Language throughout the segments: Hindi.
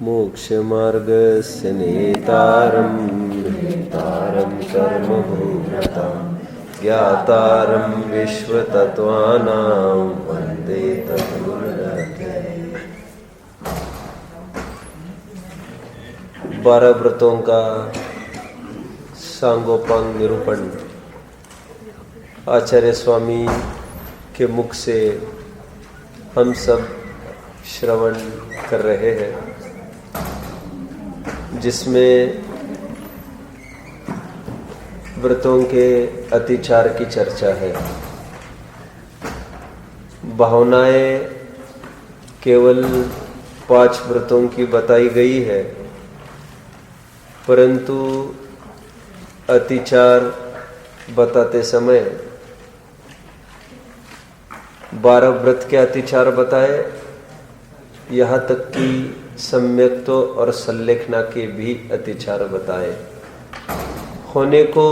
मोक्षमार्गस्य नेतारं नेतारं कर्मभूभृतां ज्ञातारं विश्वतत्त्वानां वन्दे तद्गुरुरत्नम्। 12 व्रतों का सांगोपांग निरूपण आचार्य स्वामी के मुख से हम सब श्रवण कर रहे हैं, जिसमें व्रतों के अतिचार की चर्चा है। भावनाएं केवल 5 व्रतों की बताई गई है, परंतु अतिचार बताते समय 12 व्रत के अतिचार बताए, यहाँ तक कि सम्यक्त्व और संलेखना के भी अतिचार बताए। होने को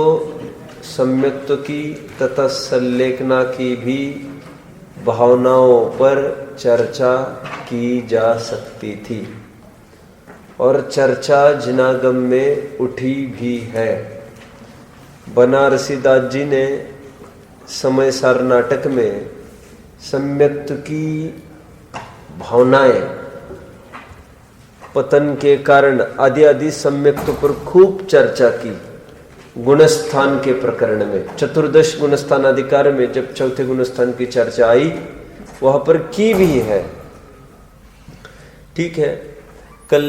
सम्यक्त्व की तथा संलेखना की भी भावनाओं पर चर्चा की जा सकती थी और चर्चा जिनागम में उठी भी है। बनारसी दास जी ने समय सार नाटक में सम्यक्त्व की भावनाएं पतन के कारण आदि आदि सम्यक्त्व पर खूब चर्चा की। गुणस्थान के प्रकरण में 14 गुणस्थान अधिकार में जब 4थे गुणस्थान की चर्चा आई, वहां पर की भी है। ठीक है, कल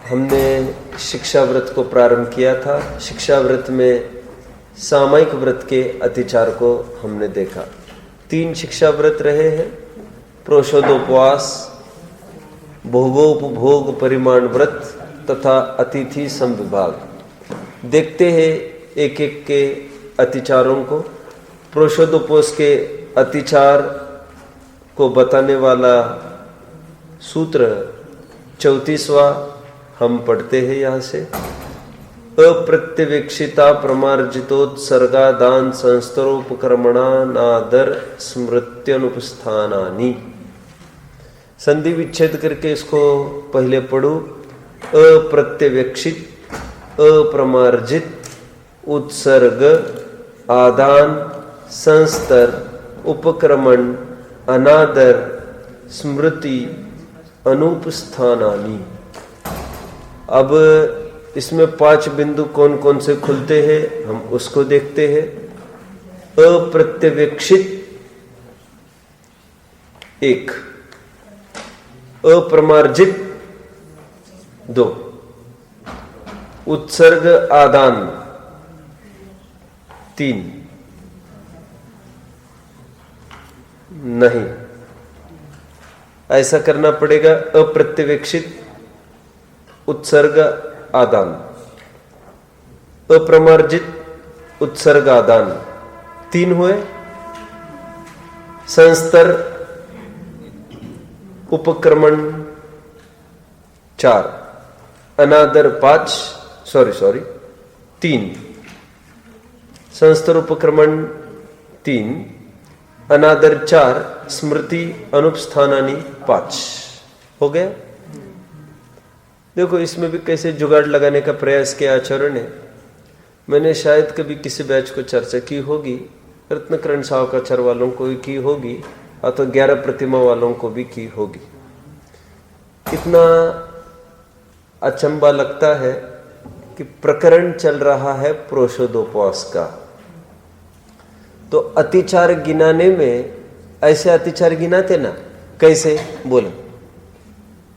हमने शिक्षा व्रत को प्रारंभ किया था। शिक्षा व्रत में सामयिक व्रत के अतिचार को हमने देखा। 3 शिक्षा व्रत रहे हैं: प्रोषोदोपवास, भोगोपभोग परिमाण व्रत तथा अतिथि संविभाग। देखते हैं एक एक के अतिचारों को। प्रोषोदोपवास के अतिचार को बताने वाला सूत्र 34वां हम पढ़ते हैं यहाँ से। अप्रत्यवेक्षिता प्रमार्जितोत्सर्गादान संस्तरोपक्रमणा नादर स्मृत्यनुपस्थानानि। संधि विच्छेद करके इसको पहले पढ़ो। अप्रत्यवेक्षित, अप्रमार्जित, उत्सर्ग, आदान, संस्तर, उपक्रमण, अनादर, स्मृति, अनुपस्थानानि। अब इसमें 5 बिंदु कौन कौन से खुलते हैं, हम उसको देखते हैं। अप्रत्यवेक्षित 1, अप्रमार्जित 2, उत्सर्ग आदान 3, नहीं, ऐसा करना पड़ेगा। अप्रत्यवेक्षित, उत्सर्ग आदान, अप्रमार्जित, उत्सर्ग आदान 3 हुए। संस्तर, उपक्रमण 4, अनादर 3, संस्तर उपक्रमण 3, अनादर 4, स्मृति अनुपस्थानानि 5 हो गया। देखो इसमें भी कैसे जुगाड़ लगाने का प्रयास किया आचार्य ने। मैंने शायद कभी किसी बैच को चर्चा की होगी, रत्नकरण सावकाचार्य वालों को भी की होगी, अथवा 11 प्रतिमा वालों को भी की होगी। कितना अचंबा लगता है कि प्रकरण चल रहा है प्रोषोदोपवास का, तो अतिचार गिनाने में ऐसे अतिचार गिनाते ना। कैसे बोलो,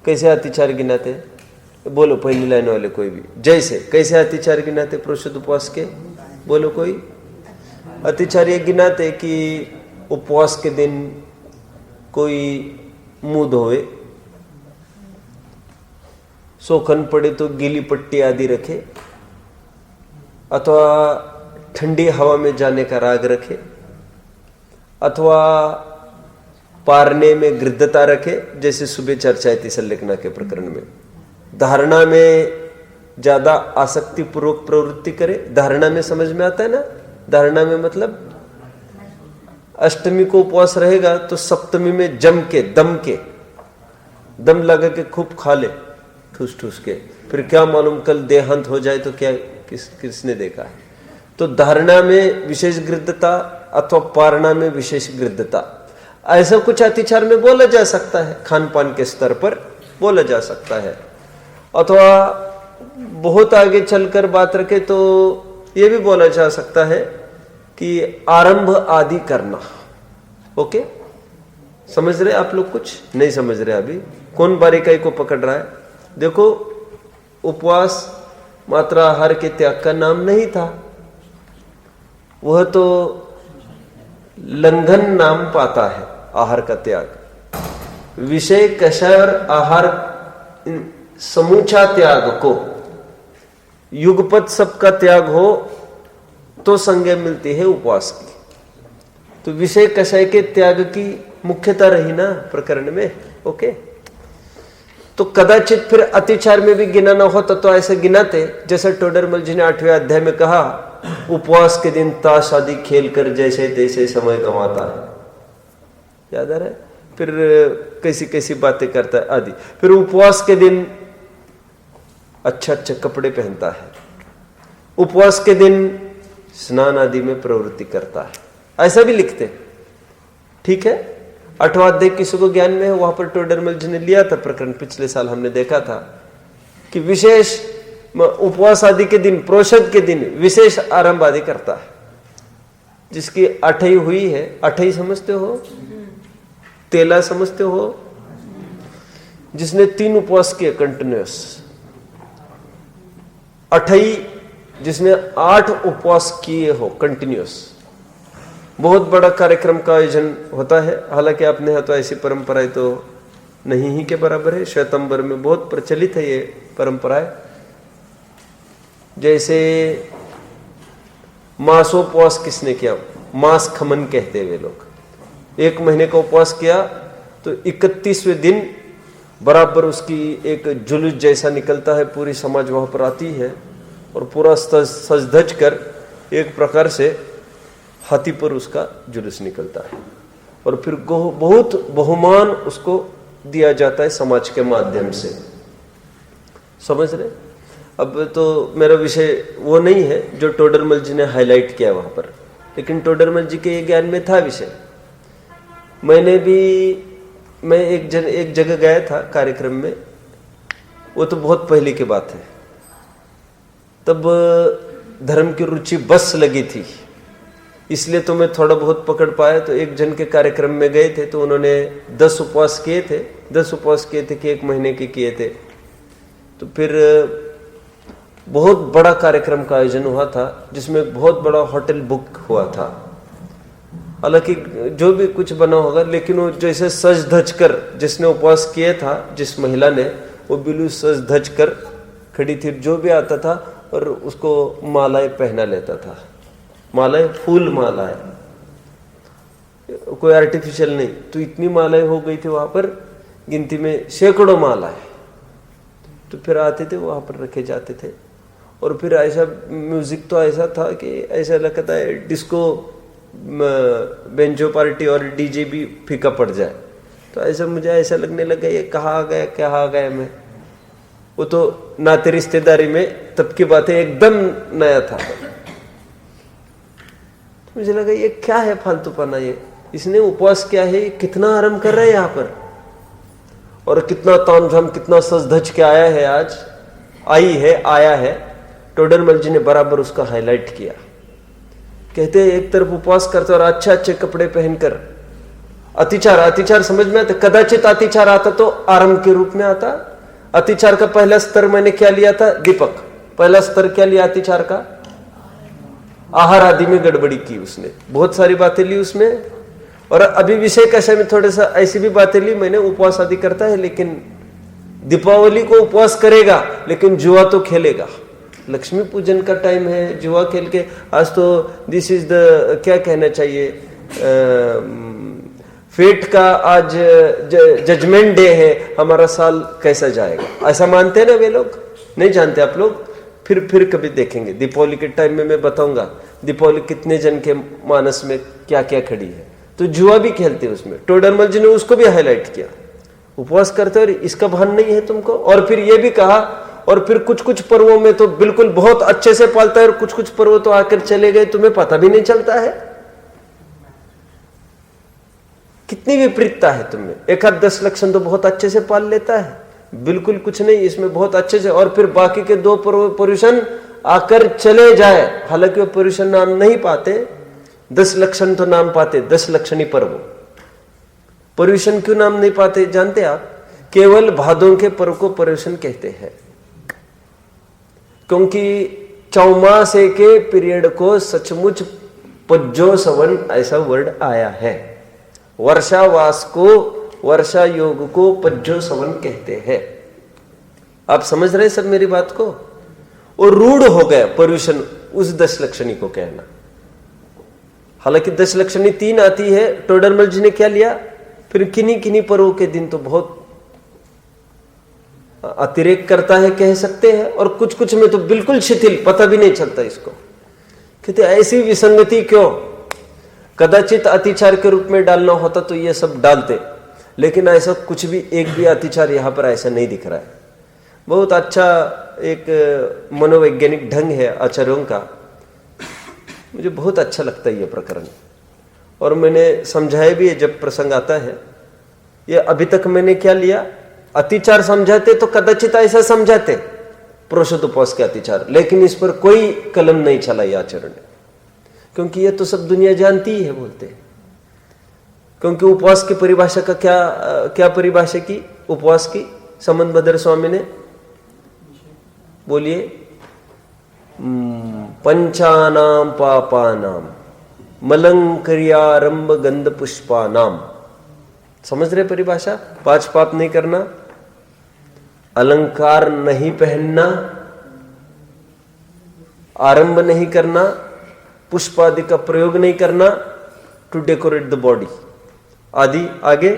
कैसे अतिचार गिनाते? बोलो पहली लाइन वाले कोई भी। जैसे कैसे अतिचार गिनाते प्रोषोदोपवास के? बोलो कोई। अतिचार ये गिनाते कि उपवास के दिन कोई मुंह धोवे, सोखन पड़े तो गीली पट्टी आदि रखे, अथवा ठंडी हवा में जाने का राग रखे, अथवा पारने में गृद्धता रखे, जैसे सुबह चर्चा थी संलेखना के प्रकरण में। धारणा में ज्यादा आसक्ति पूर्वक प्रवृत्ति करे। धारणा में समझ में आता है ना? धारणा में मतलब अष्टमी को उपवास रहेगा तो सप्तमी में जम के दम के दम लगा के खूब खा ले ठूस ठूस के, फिर क्या मालूम कल देहांत हो जाए तो क्या किसने देखा है। तो धारणा में विशेष गृद्धता अथवा पारणा में विशेष गृद्धता, ऐसा कुछ अतिचार में बोला जा सकता है, खान पान के स्तर पर बोला जा सकता है। अथवा बहुत आगे चलकर बात रखे तो यह भी बोला जा सकता है कि आरंभ आदि करना। ओके, समझ रहे आप लोग? कुछ नहीं समझ रहे अभी? कौन बारीकाई को पकड़ रहा है? देखो, उपवास मात्र आहार के त्याग का नाम नहीं था, वह तो लंघन नाम पाता है आहार का त्याग। विषय कषाय और आहार समूचा त्याग को, युगपत सबका त्याग हो तो संज्ञा मिलती है उपवास की। तो विषय कषाय के त्याग की मुख्यता रही ना प्रकरण में। ओके, तो कदाचित फिर अतिचार में भी गिनाना होता तो ऐसे गिनाते, जैसे टोडरमल जी ने 8वें अध्याय में कहा, उपवास के दिन ताश आदि खेल कर जैसे तैसे समय कमाता है, याद आ रहा है? फिर कैसी कैसी बातें करता है आदि। फिर उपवास के दिन अच्छे अच्छे कपड़े पहनता है, उपवास के दिन स्नान आदि में प्रवृत्ति करता है, ऐसा भी लिखते। ठीक है, 8वां अध्याय किसी को ज्ञान में है, वहां पर टोडरमल जी ने लिया था प्रकरण, पिछले साल हमने देखा था कि विशेष उपवास आदि के दिन, प्रोषद के दिन विशेष आरंभ आदि करता है। जिसकी 8वीं हुई है, 8वीं समझते हो, तेला समझते हो, जिसने 3 उपवास किए कंटिन्यूअस, 8वीं जिसने 8 उपवास किए हो कंटिन्यूअस, बहुत बड़ा कार्यक्रम का आयोजन होता है। हालांकि अपने यहाँ तो ऐसी परंपराएं तो नहीं ही के बराबर है, श्वेतंबर में बहुत प्रचलित है ये परंपराएं। जैसे मासोपवास किसने किया, मास खमन कहते हैं वे लोग, 1 महीने का उपवास किया तो 31वें दिन बराबर उसकी एक जुलूस जैसा निकलता है, पूरी समाज वहां पर आती है और पूरा सज धज कर एक प्रकार से हाथी पर उसका जुलूस निकलता है, और फिर बहुत बहुमान उसको दिया जाता है समाज के माध्यम से। समझ रहे? अब तो मेरा विषय वो नहीं है जो टोडरमल जी ने हाईलाइट किया वहां पर, लेकिन टोडरमल जी के ये ज्ञान में था विषय। मैं एक जगह गया था कार्यक्रम में, वो तो बहुत पहले की बात है, तब धर्म की रुचि बस लगी थी, इसलिए तो मैं थोड़ा बहुत पकड़ पाया। तो एक जन के कार्यक्रम में गए थे तो उन्होंने 10 उपवास किए थे, 10 उपवास किए थे कि 1 महीने के किए थे। तो फिर बहुत बड़ा कार्यक्रम का आयोजन हुआ था, जिसमें बहुत बड़ा होटल बुक हुआ था। हालांकि जो भी कुछ बना होगा, लेकिन वो जैसे सज धज कर, जिसने उपवास किए था, जिस महिला ने, वो बिल्कुल सज धज कर खड़ी थी, जो भी आता था और उसको मालाएं पहना लेता था। मालाएं, फूल मालाएं, कोई आर्टिफिशियल नहीं। तो इतनी मालाएं हो गई थी वहां पर, गिनती में सैकड़ों मालाएं। तो फिर आते थे, वहां पर रखे जाते थे, और फिर ऐसा म्यूजिक तो ऐसा था कि ऐसा लगता है डिस्को बेंजो पार्टी और डीजे भी फीका पड़ जाए। तो ऐसा मुझे ऐसा लगने लगा, ये कहाँ आ गया, क्या आ गया मैं। वो तो नाते रिश्तेदारी में तब की बातें, एकदम नया था। तो मुझे लगा ये क्या है फालतूपना, ये इसने उपवास किया है, कितना आराम कर रहा है यहाँ पर, और कितना तामझाम, कितना सज धज के आया है, आज आया है। टोडरमल जी ने बराबर उसका हाईलाइट किया। कहते हैं एक तरफ उपवास करते और अच्छे अच्छे कपड़े पहनकर अतिचार समझ में आता। कदाचित अतिचार आता तो आरंभ के रूप में आता। अतिचार का पहला स्तर मैंने क्या लिया था दीपक, पहला स्तर क्या लिया अतिचार का? आहार आदि में गड़बड़ी की उसने, बहुत सारी बातें ली उसमें। और अभी विषय कैसे में थोड़ा सा ऐसी भी बातें ली मैंने, उपवास आदि करता है, लेकिन दीपावली को उपवास करेगा लेकिन जुआ तो खेलेगा। लक्ष्मी पूजन का टाइम है, जुआ खेल के, आज तो दिस इज द क्या कहना चाहिए, फेट का आज जजमेंट डे है, हमारा साल कैसा जाएगा, ऐसा मानते हैं ना वे लोग। नहीं जानते आप लोग? फिर कभी देखेंगे दीपावली के टाइम में, मैं बताऊंगा दीपावली कितने जन के मानस में क्या क्या खड़ी है। तो जुआ भी खेलते हैं उसमें। टोडरमल जी ने उसको भी हाईलाइट किया। उपवास करते और इसका भान नहीं है तुमको। और फिर ये भी कहा, और फिर कुछ कुछ पर्वों में तो बिल्कुल बहुत अच्छे से पालता है और कुछ कुछ पर्व तो आकर चले गए, तुम्हें पता भी नहीं चलता है। कितनी विपरीतता है तुमने। 1-10 लक्षण तो बहुत अच्छे से पाल लेता है, बिल्कुल कुछ नहीं इसमें बहुत अच्छे से, और फिर बाकी के 2 पर्यूषण आकर चले जाए, हालांकि वो पर्यूषण नाम नहीं पाते, 10 लक्षण तो नाम पाते, 10 लक्षणी पर्व। पर्यूषण क्यों नाम नहीं पाते जानते आप? केवल भादों के पर्व को पर्यूषण कहते हैं, क्योंकि चौमासे के पीरियड को सचमुच पज्जो सवन ऐसा वर्ड आया है। वर्षावास को, वर्षा योग को पज्जो सवन कहते हैं। आप समझ रहे सब मेरी बात को? और रूढ़ हो गया पर्यूषण उस 10 लक्षणी को कहना। हालांकि 10 लक्षणी 3 आती है। टोडरमल जी ने क्या लिया, फिर किन्हीं किन्हीं पर्वों के दिन तो बहुत अतिरेक करता है कह सकते हैं, और कुछ कुछ में तो बिल्कुल शिथिल, पता भी नहीं चलता इसको। कहते ऐसी विसंगति क्यों? कदाचित अतिचार के रूप में डालना होता तो ये सब डालते, लेकिन ऐसा कुछ भी, एक भी अतिचार यहां पर ऐसा नहीं दिख रहा है। बहुत अच्छा एक मनोवैज्ञानिक ढंग है आचार्यों का, मुझे बहुत अच्छा लगता है ये प्रकरण, और मैंने समझाया भी है जब प्रसंग आता है। ये अभी तक मैंने क्या लिया, अतिचार समझाते तो कदाचित ऐसा समझाते प्रोषोदोपवास के अतिचार, लेकिन इस पर कोई कलम नहीं चलाई आचार्य ने, क्योंकि ये तो सब दुनिया जानती ही है बोलते हैं। क्योंकि उपवास की परिभाषा का क्या परिभाषा की उपवास की? समंत भद्र स्वामी ने बोलिए, पंचानाम पापानाम मलंक्रियारंभ गंध पुष्पानाम। समझ रहे परिभाषा? 5 पाप नहीं करना, अलंकार नहीं पहनना, आरंभ नहीं करना, पुष्प आदि का प्रयोग नहीं करना टू डेकोरेट द बॉडी आदि। आगे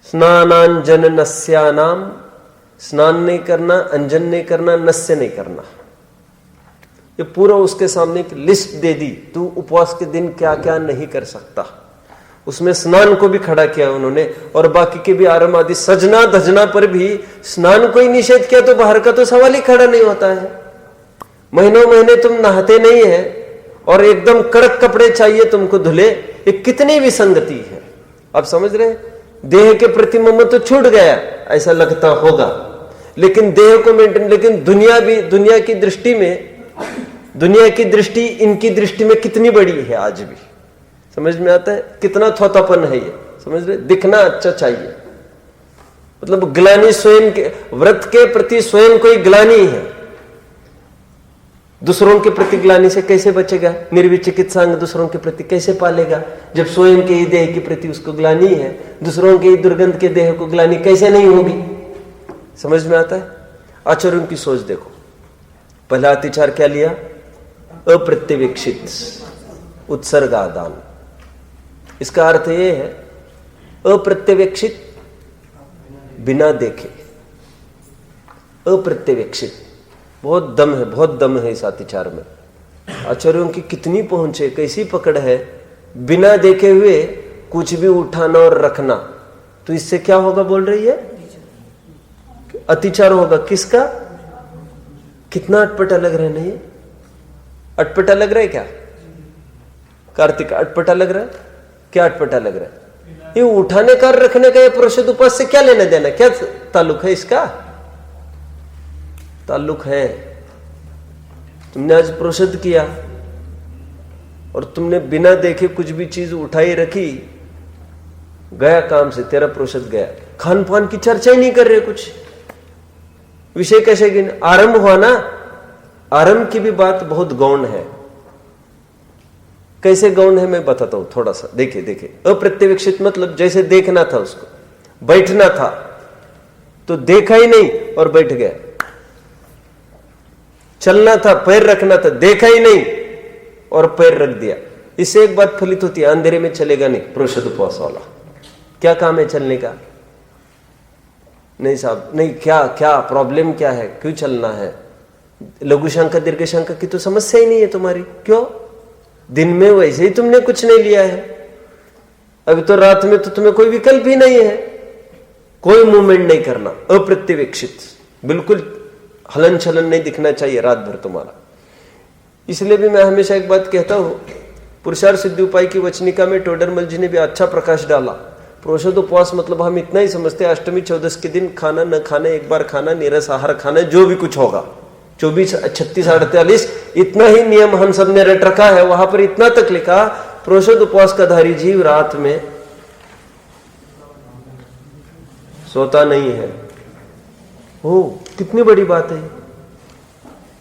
स्नानांजन नस्यानाम, स्नान नहीं करना, अंजन नहीं करना, नस्य नहीं करना। ये पूरा उसके सामने एक लिस्ट दे दी, तू उपवास के दिन क्या क्या नहीं कर सकता। उसमें स्नान को भी खड़ा किया उन्होंने, और बाकी के भी आरंभ आदि, सजना धजना पर भी स्नान को ही निषेध किया, तो बाहर का तो सवाल ही खड़ा नहीं होता है। महीनों महीने तुम नहाते नहीं है और एकदम कड़क कपड़े चाहिए तुमको धुले, ये कितनी विसंगति है। आप समझ रहे हैं? देह के प्रति ममत्व तो छूट गया ऐसा लगता होगा, लेकिन देह को मेंटेन, लेकिन दुनिया की दृष्टि में, दुनिया की दृष्टि इनकी दृष्टि में कितनी बड़ी है आज भी। समझ में आता है कितना थोतापन है ये? समझ रहे? दिखना अच्छा चाहिए, मतलब ग्लानि स्वयं के, व्रत के प्रति स्वयं कोई ग्लानि है, दूसरों के प्रति ग्लानि से कैसे बचेगा? निर्विचिकित्सांग दूसरों के प्रति कैसे पालेगा जब स्वयं के ही देह के प्रति उसको ग्लानि है? दूसरों के ही दुर्गंध के देह को ग्लानि कैसे नहीं होगी? समझ में आता है? आचार्यों की सोच देखो। पहला अतिचार क्या लिया? अप्रत्यवेक्षित उत्सर्गादान। इसका अर्थ यह है अप्रत्यवेक्षित, बिना देखे, अप्रत्यवेक्षित। बहुत दम है, बहुत दम है इस अतिचार में। आचार्यों की कितनी पहुंच है, कैसी पकड़ है, बिना देखे हुए कुछ भी उठाना और रखना। तो इससे क्या होगा बोल रही है? अतिचार होगा। किसका? कितना अटपटा लग रहा है? नहीं अटपटा लग रहा है क्या? कार्तिक अटपटा लग रहा है? क्या अटपटा लग रहा है? ये उठाने का और रखने का, ये प्रोषोदोपवास से क्या लेना देना? क्या ताल्लुक है इसका? ताल्लुक है। तुमने आज प्रोषद किया और तुमने बिना देखे कुछ भी चीज उठाई रखी, गया काम से, तेरा प्रोषद गया। खान पान की चर्चा ही नहीं कर रहे, कुछ विषय कैसे गिन? आरंभ हुआ ना, आरंभ की भी बात बहुत गौण है। कैसे गौण है मैं बताता हूं थोड़ा सा। देखिए अप्रत्यवेक्षित मतलब जैसे देखना था उसको, बैठना था तो देखा ही नहीं और बैठ गया। चलना था, पैर रखना था, देखा ही नहीं और पैर रख दिया। इससे एक बात फलित होती है, अंधेरे में चलेगा नहीं प्रोषोदोपवास वाला। क्या काम है चलने का? नहीं साहब नहीं, क्या प्रॉब्लम क्या है, क्यों चलना है? लघु शंका दीर्घ शंका की तो समस्या ही नहीं है तुम्हारी। क्यों? दिन में वैसे ही तुमने कुछ नहीं लिया है, अभी तो रात में तो तुम्हें कोई विकल्प ही नहीं है। कोई मूवमेंट नहीं करना, अप्रत्यवेक्षित, बिल्कुल हलन चलन नहीं दिखना चाहिए रात भर तुम्हारा। इसलिए भी मैं हमेशा एक बात कहता हूं, पुरुषार्थ सिद्धि उपाय की वचनिका में टोडरमल जी ने भी अच्छा प्रकाश डाला। प्रोषदोपवास मतलब हम इतना ही समझते हैं अष्टमी 14 के दिन खाना न खाना, एक बार खाना, नीरस आहार खाना, जो भी कुछ होगा 24, 36, 48, इतना ही नियम हम सब ने रट रखा है। वहां पर इतना तक लिखा, प्रोषदोपवास का धारी जीव रात में सोता नहीं है। ओ कितनी बड़ी बात है।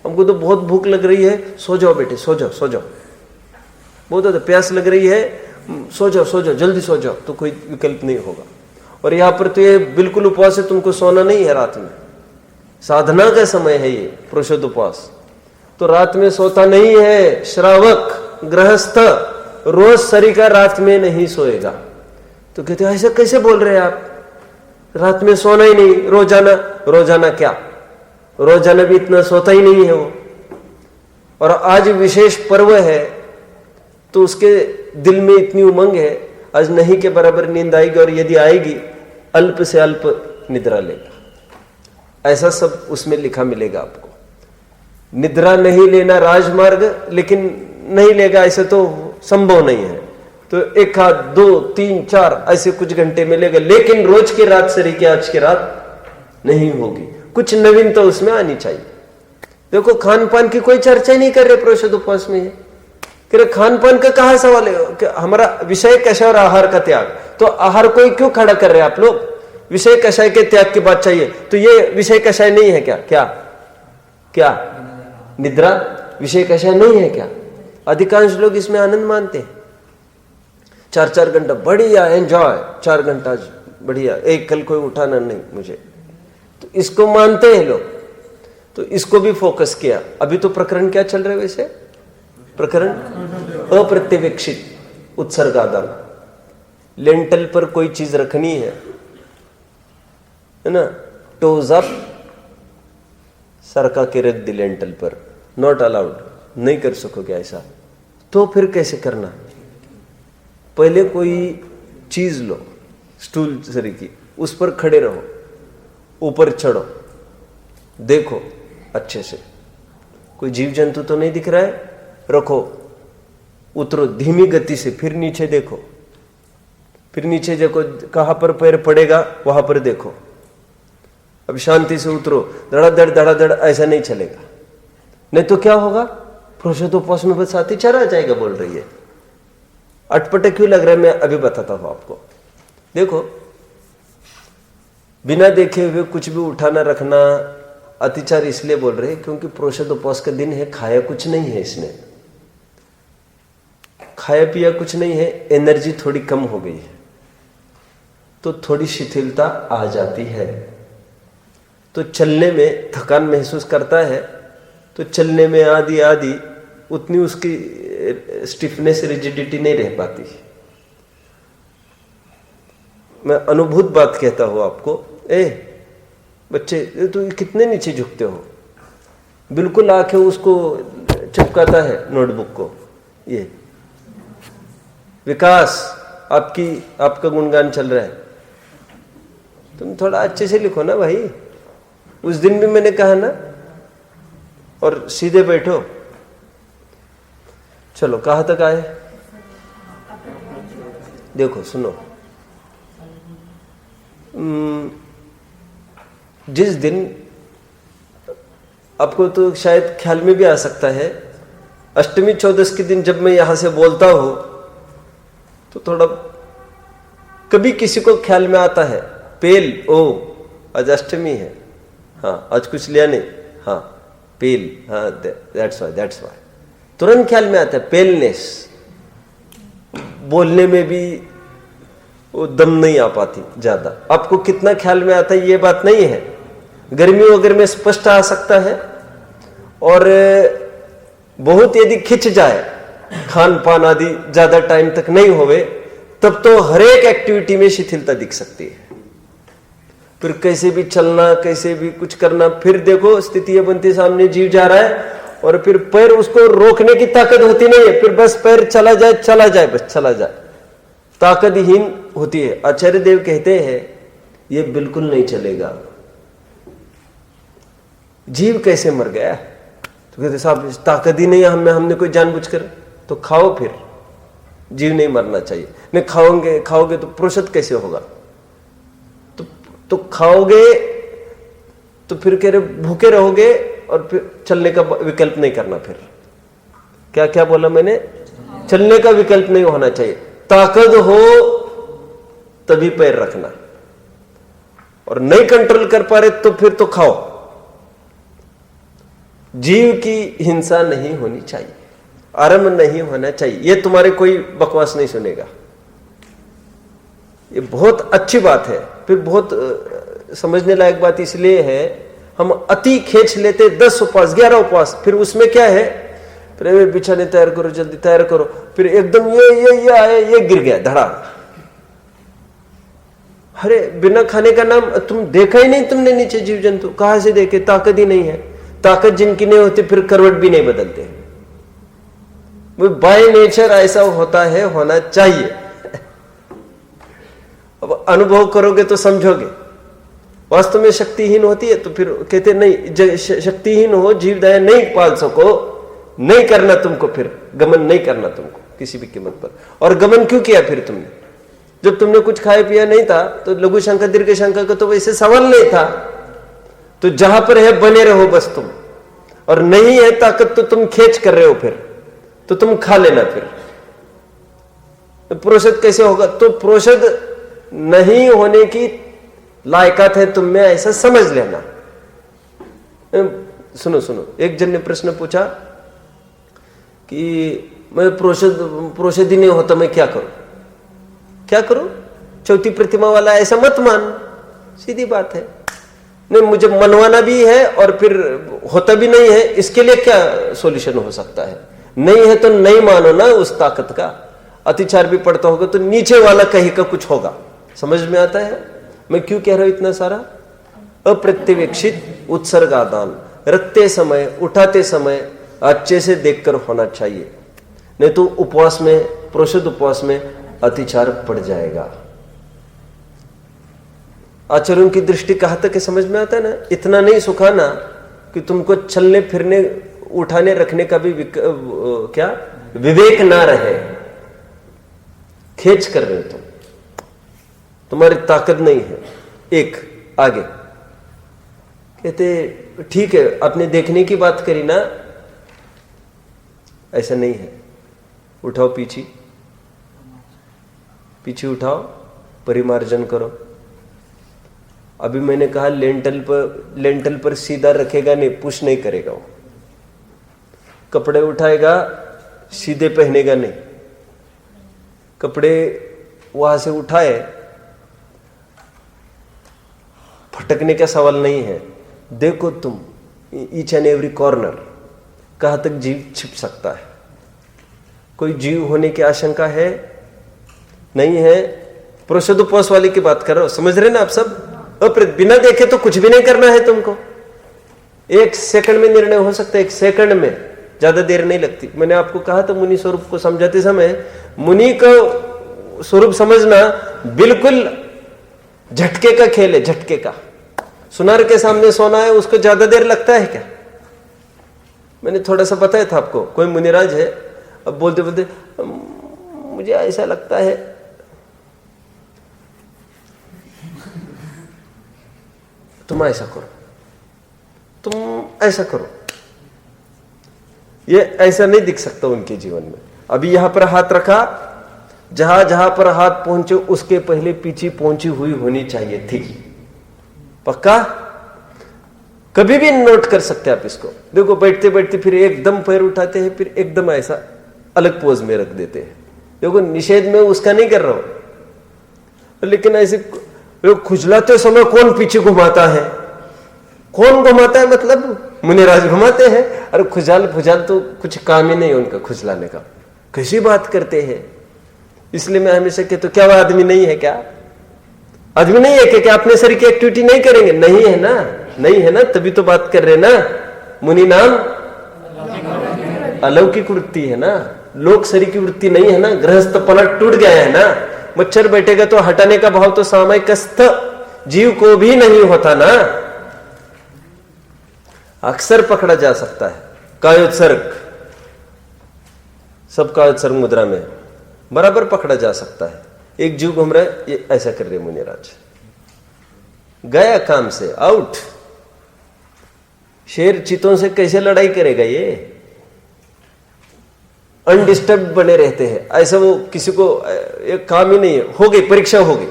हमको तो बहुत भूख लग रही है, सो जाओ बेटे, सो जाओ, सो जाओ। बहुत ज्यादा प्यास लग रही है, सो जाओ, सो जाओ, जल्दी सो जाओ, तो कोई विकल्प नहीं होगा। और यहां पर तो ये बिल्कुल उपवास है, तुमको सोना नहीं है रात में, साधना का समय है ये प्रोषदोपवास। तो रात में सोता नहीं है श्रावक गृहस्थ, रोज सरिका रात में नहीं सोएगा। तो कहते हैं ऐसा कैसे बोल रहे हैं आप, रात में सोना ही नहीं, रोजाना। रोजाना क्या, रोजाना भी इतना सोता ही नहीं है वो। और आज विशेष पर्व है तो उसके दिल में इतनी उमंग है, आज नहीं के बराबर नींद आएगी, और यदि आएगी अल्प से अल्प निद्रा लेगा। ऐसा सब उसमें लिखा मिलेगा आपको। निद्रा नहीं लेना राजमार्ग, लेकिन नहीं लेगा ऐसे तो संभव नहीं है। तो 1 आध 2 3 4 ऐसे कुछ घंटे मिलेगा, लेकिन रोज की रात से रही आज की रात नहीं होगी। कुछ नवीनता तो उसमें आनी चाहिए। देखो खान पान की कोई चर्चा नहीं कर रहे प्रोषदोपवास में। कि खान पान का कहा सवाल है कि हमारा विषय कषाय और आहार का त्याग, तो आहार को क्यों खड़ा कर रहे हैं आप लोग? विषय कषाय के त्याग की बात चाहिए, तो ये विषय कषाय नहीं है क्या? क्या क्या निद्रा विषय कषाय नहीं है क्या? अधिकांश लोग इसमें आनंद मानते हैं। 4-4 घंटा बढ़िया एंजॉय, 4 घंटा बढ़िया, एक कल कोई उठाना नहीं मुझे, तो इसको मानते हैं लोग। तो इसको भी फोकस किया। अभी तो प्रकरण क्या चल रहा है वैसे? प्रकरण अप्रत्यवेक्षित उत्सर्गादान। लेंटल पर कोई चीज रखनी है ना, टोज अप, सरका के रख दी लेंटल पर, नॉट अलाउड, नहीं कर सकोगे ऐसा। तो फिर कैसे करना? पहले कोई चीज लो, स्टूल सरी की, उस पर खड़े रहो, ऊपर चढ़ो, देखो अच्छे से कोई जीव जंतु तो नहीं दिख रहा है, रखो, उतरो धीमी गति से, फिर नीचे देखो, फिर नीचे देखो, कहां पर पैर पड़ेगा वहां पर देखो। अब शांति से उतरो, धड़ाधड़ ऐसा नहीं चलेगा, नहीं तो क्या होगा? प्रोषदोपवास में बस अतिचार आ जाएगा बोल रही है। अटपटे क्यों लग रहा है मैं अभी बताता हूं आपको। देखो, बिना देखे हुए कुछ भी उठाना रखना अतिचार इसलिए बोल रहे हैं क्योंकि प्रोषदोपवास का दिन है, खाया कुछ नहीं है, इसने खाया पिया कुछ नहीं है, एनर्जी थोड़ी कम हो गई है, तो थोड़ी शिथिलता आ जाती है। तो चलने में थकान महसूस करता है, तो चलने में आदि उतनी उसकी स्टिफनेस, रिजिडिटी नहीं रह पाती। मैं अनुभूत बात कहता हूं आपको। बच्चे तो कितने नीचे झुकते हो, बिल्कुल आंखें उसको चिपकाता है नोटबुक को। ये विकास, आपका गुणगान चल रहा है, तुम थोड़ा अच्छे से लिखो ना भाई। उस दिन भी मैंने कहा ना, और सीधे बैठो। चलो कहां तक आए? देखो सुनो, जिस दिन आपको तो शायद ख्याल में भी आ सकता है, अष्टमी 14 के दिन जब मैं यहां से बोलता हूं तो थोड़ा कभी किसी को ख्याल में आता है, पेल, आज अष्टमी है, हाँ आज कुछ लिया नहीं, हाँ पेल, हाँ दैट्स वाई तुरंत ख्याल में आता है। पेलनेस, बोलने में भी वो दम नहीं आ पाती ज्यादा। आपको कितना ख्याल में आता है ये बात नहीं है। गर्मी वगैरह में स्पष्ट आ सकता है, और बहुत यदि खिंच जाए, खान पान आदि ज्यादा टाइम तक नहीं होवे, तब तो हर एक एक्टिविटी में शिथिलता दिख सकती है। फिर कैसे भी चलना, कैसे भी कुछ करना, फिर देखो स्थिति बनती, सामने जीव जा रहा है और फिर पैर उसको रोकने की ताकत होती नहीं है, फिर बस पैर चला जाए, बस चला जाए, ताकतहीन होती है। आचार्य देव कहते हैं ये बिल्कुल नहीं चलेगा। जीव कैसे मर गया? तो कहते साहब ताकत ही नहीं है हमें, हमने कोई जानबूझकर। तो खाओ फिर, जीव नहीं मरना चाहिए। नहीं खाओगे तो प्रोषद कैसे होगा? तो खाओगे तो फिर कह रहे भूखे रहोगे और फिर चलने का विकल्प नहीं करना। फिर क्या क्या बोला मैंने? चलने का विकल्प नहीं होना चाहिए। ताकत हो तभी पैर रखना, और नहीं कंट्रोल कर पा रहे तो फिर तो खाओ। जीव की हिंसा नहीं होनी चाहिए, आरंभ नहीं होना चाहिए। यह तुम्हारे कोई बकवास नहीं सुनेगा। ये बहुत अच्छी बात है। फिर बहुत समझने लायक बात इसलिए है, हम अति खींच लेते 10 उपवास 11 उपवास, फिर उसमें क्या है, फिर बिछाने तैयार करो, जल्दी तैयार करो, फिर एकदम ये आए, ये गिर गया धड़ा। अरे बिना खाने का नाम तुम देखा ही नहीं तुमने नीचे जीव जंतु, कहां से देखे? ताकत ही नहीं है। ताकत जिनकी नहीं होती फिर करवट भी नहीं बदलते। वो बाय नेचर ऐसा होता है, होना चाहिए। अब अनुभव करोगे तो समझोगे। वास्तव में शक्तिहीन होती है तो फिर कहते नहीं, शक्तिहीन हो, जीव दया नहीं पाल सको, नहीं करना तुमको, फिर गमन नहीं करना तुमको किसी भी कीमत पर। और गमन क्यों किया फिर तुमने? जब तुमने कुछ खाया पिया नहीं था तो लघु शंका दीर्घ शंका का तो वैसे सवाल नहीं था। तो जहां पर है बने रहो बस तुम, और नहीं है ताकत तो तुम खेच कर रहे हो, फिर तो तुम खा लेना। फिर प्रोषद कैसे होगा? तो प्रोषद नहीं होने की लायकात है तुम में, ऐसा समझ लेना। सुनो, एक जन ने प्रश्न पूछा कि मैं प्रोषद ही नहीं होता, मैं क्या करूं? चौथी प्रतिमा वाला ऐसा मत मान, सीधी बात है। नहीं, मुझे मनवाना भी है और फिर होता भी नहीं है, इसके लिए क्या सॉल्यूशन हो सकता है? नहीं है तो नहीं मानो ना उस ताकत का। अतिचार भी पड़ता होगा तो नीचे वाला कहीं का कुछ होगा। समझ में आता है मैं क्यों कह रहा हूं इतना सारा? अप्रत्यवेक्षित उत्सर्गादान रखते समय, उठाते समय अच्छे से देखकर होना चाहिए, नहीं तो उपवास में, प्रोषद उपवास में अतिचार पड़ जाएगा। आचरण की दृष्टि कहां तक है समझ में आता है ना? इतना नहीं सुखाना कि तुमको चलने फिरने उठाने रखने का भी क्या विवेक ना रहे। खेच कर रहे हो तुम, तुम्हारी ताकत नहीं है। एक आगे कहते ठीक है, आपने देखने की बात करी ना, ऐसा नहीं है। उठाओ पीछे उठाओ, परिमार्जन करो। अभी मैंने कहा लेंटल पर सीधा रखेगा नहीं, पुश नहीं करेगा वो। कपड़े उठाएगा, सीधे पहनेगा नहीं। कपड़े वहां से उठाए, फटकने का सवाल नहीं है। देखो तुम ईच एंड एवरी कॉर्नर, कहां तक जीव छिप सकता है। कोई जीव होने की आशंका है? नहीं है। प्रोषद उपवास वाली की बात कर रहा हूं, समझ रहे ना आप सब? बिना देखे तो कुछ भी नहीं करना है तुमको। 1 सेकंड में निर्णय हो सकता है, 1 सेकंड में, ज्यादा देर नहीं लगती। मैंने आपको कहा था मुनि स्वरूप को समझाते समय, मुनि का स्वरूप समझना बिल्कुल झटके का खेल है, झटके का। सुनार के सामने सोना है, उसको ज्यादा देर लगता है क्या? मैंने थोड़ा सा बताया था आपको। कोई मुनिराज है, अब बोलते बोलते मुझे ऐसा लगता है, तुम ऐसा करो, तुम ऐसा करो। ये ऐसा नहीं दिख सकता उनके जीवन में। अभी यहां पर हाथ रखा, जहां पर हाथ पहुंचे उसके पहले पीछे पहुंची हुई होनी चाहिए थी। पक्का? कभी भी नोट कर सकते आप इसको। देखो बैठते बैठते फिर एकदम पैर उठाते हैं, फिर एकदम ऐसा अलग पोज में रख देते हैं। देखो निषेध में उसका नहीं कर रहा हूं, लेकिन ऐसे खुजलाते समय कौन पीछे घुमाता है? कौन घुमाता है? मतलब मुनिराज घुमाते हैं। अरे खुजाल तो कुछ काम ही नहीं है उनका खुजलाने का। कैसी बात करते हैं? इसलिए मैं हमेशा कहता हूं, क्या वो आदमी नहीं है? क्या आदमी नहीं है क्या अपने शरीर की एक्टिविटी नहीं करेंगे? नहीं है ना, नहीं है ना, तभी तो बात कर रहे हैं ना। मुनि नाम अलौकिक वृत्ति है ना, लोक शरीर की वृत्ति नहीं है ना। गृहस्थ पलट टूट गया है ना। मच्छर बैठेगा तो हटाने का भाव तो सामयिकस्थ, जीव को भी नहीं होता ना, अक्सर पकड़ा जा सकता है। कायोत्सर्ग, सब कायोत्सर्ग मुद्रा में बराबर पकड़ा जा सकता है। एक जीव घूम रहा है, ये ऐसा कर रहे मुनिराज, गया काम से, आउट। शेर चीतों से कैसे लड़ाई करेगा? ये अनडिस्टर्ब बने रहते हैं, ऐसा वो किसी को एक काम ही नहीं है। हो गई परीक्षा, हो गई।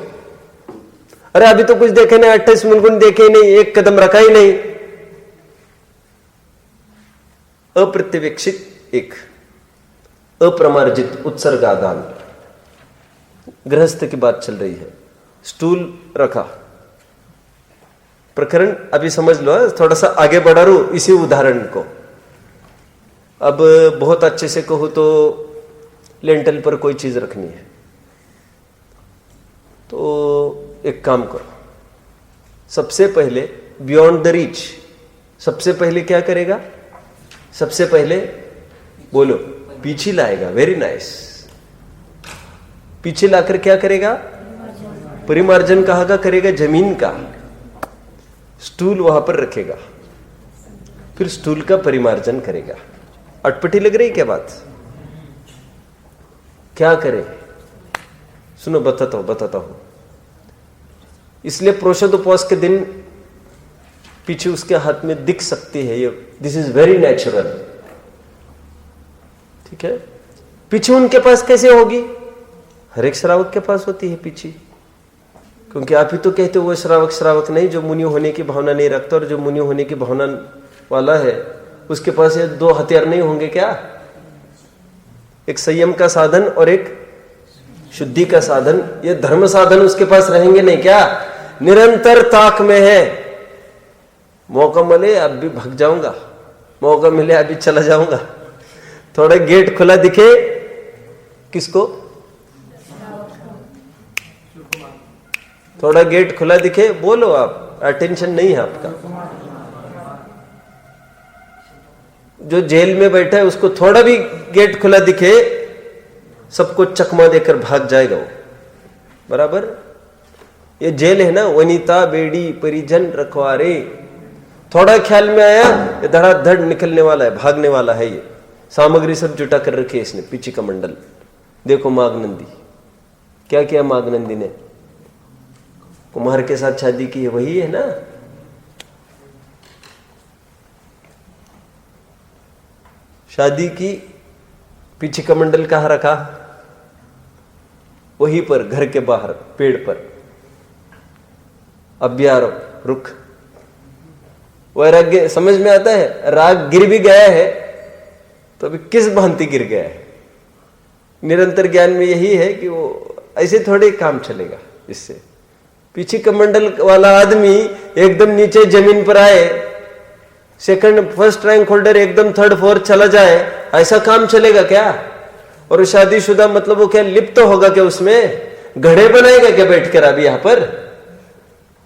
अरे अभी तो कुछ देखे नहीं, 28 मिनट देखे ही नहीं, एक कदम रखा ही नहीं। अप्रत्यवेक्षित, एक अप्रमार्जित उत्सर्गादान, गृहस्थ की बात चल रही है। स्टूल रखा, प्रकरण अभी समझ लो, थोड़ा सा आगे बढ़ा रू इसी उदाहरण को। अब बहुत अच्छे से कहूं तो लेंटल पर कोई चीज रखनी है, तो एक काम करो, सबसे पहले बियॉन्ड द रीच, सबसे पहले क्या करेगा? सबसे पहले बोलो, पीछे लाएगा। Very nice. पीछे लाकर क्या करेगा? परिमार्जन कहाँ का करेगा? जमीन का। स्टूल वहां पर रखेगा, फिर स्टूल का परिमार्जन करेगा। अटपटी लग रही क्या बात? क्या करे? सुनो, बताता हूं। इसलिए प्रोषदोपवास के दिन पीछे उसके हाथ में दिख सकती है ये, दिस इज वेरी नेचुरल। ठीक है, पीछे उनके पास कैसे होगी? हर एक श्रावक के पास होती है पीछे, क्योंकि आप ही तो कहते हो वो श्रावक नहीं जो मुनि होने की भावना नहीं रखता, और जो मुनि होने की भावना वाला है उसके पास ये दो हथियार नहीं होंगे क्या? एक संयम का साधन और एक शुद्धि का साधन। ये धर्म साधन उसके पास रहेंगे नहीं क्या? निरंतर ताक में है। मौका मिले अब भी भाग जाऊंगा, मौका मिले अभी चला जाऊंगा। थोड़ा गेट खुला दिखे किसको? थोड़ा गेट खुला दिखे, बोलो आप, अटेंशन नहीं है आपका। जो जेल में बैठा है उसको थोड़ा भी गेट खुला दिखे, सबको चकमा देकर भाग जाएगा वो। बराबर? ये जेल है ना, वनिता बेड़ी परिजन रखवारे। थोड़ा ख्याल में आया, ये धड़ाधड़ निकलने वाला है, भागने वाला है। ये सामग्री सब जुटा कर रखी है इसने, पीछे का मंडल। देखो माघनंदी, क्या किया माघनंदी ने? कुमार के साथ शादी की है, वही है ना? शादी की, पीछे का मंडल कहाँ रखा? वहीं पर, घर के बाहर पेड़ पर, अभ्यार रुख। वैराग्य समझ में आता है? राग गिर भी गया है तो अभी किस भांति गिर गया है? निरंतर ज्ञान में यही है कि वो ऐसे थोड़े काम चलेगा। इससे पीछे कमंडल वाला आदमी एकदम नीचे जमीन पर आए, सेकंड फर्स्ट रैंक होल्डर एकदम थर्ड फोर्थ चला जाए, ऐसा काम चलेगा क्या? और शादीशुदा मतलब वो क्या लिप्त तो होगा क्या? उसमें घड़े बनाएगा क्या बैठ कर? अभी यहां पर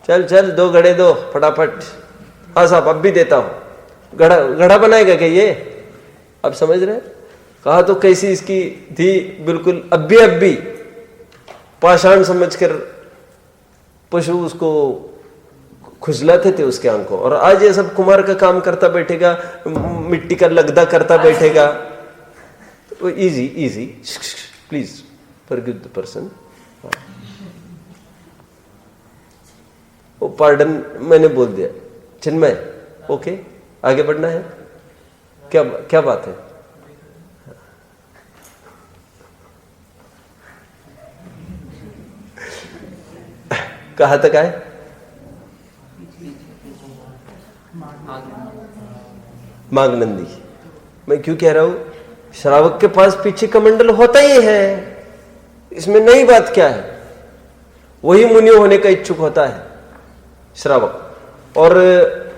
चल 2 घड़े दो फटाफट। हाँ साहब अब भी देता हूं। घड़ा बनाएगा क्या ये? अब समझ रहे? कहा तो कैसी इसकी थी, बिल्कुल अब्बी पाषाण समझकर पशु उसको खुजलाते थे उसके आंखों। और आज ये सब कुमार का काम करता बैठेगा, मिट्टी का लगदा करता बैठेगा। तो easy please forgive the person. Oh pardon, मैंने बोल दिया। चिन्मय, ओके, आगे बढ़ना है। क्या बात है? कहां तक आए? माघनंदी। मैं क्यों कह रहा हूं? श्रावक के पास पीछे कमंडल होता ही है, इसमें नई बात क्या है? वही मुनि होने का इच्छुक होता है श्रावक, और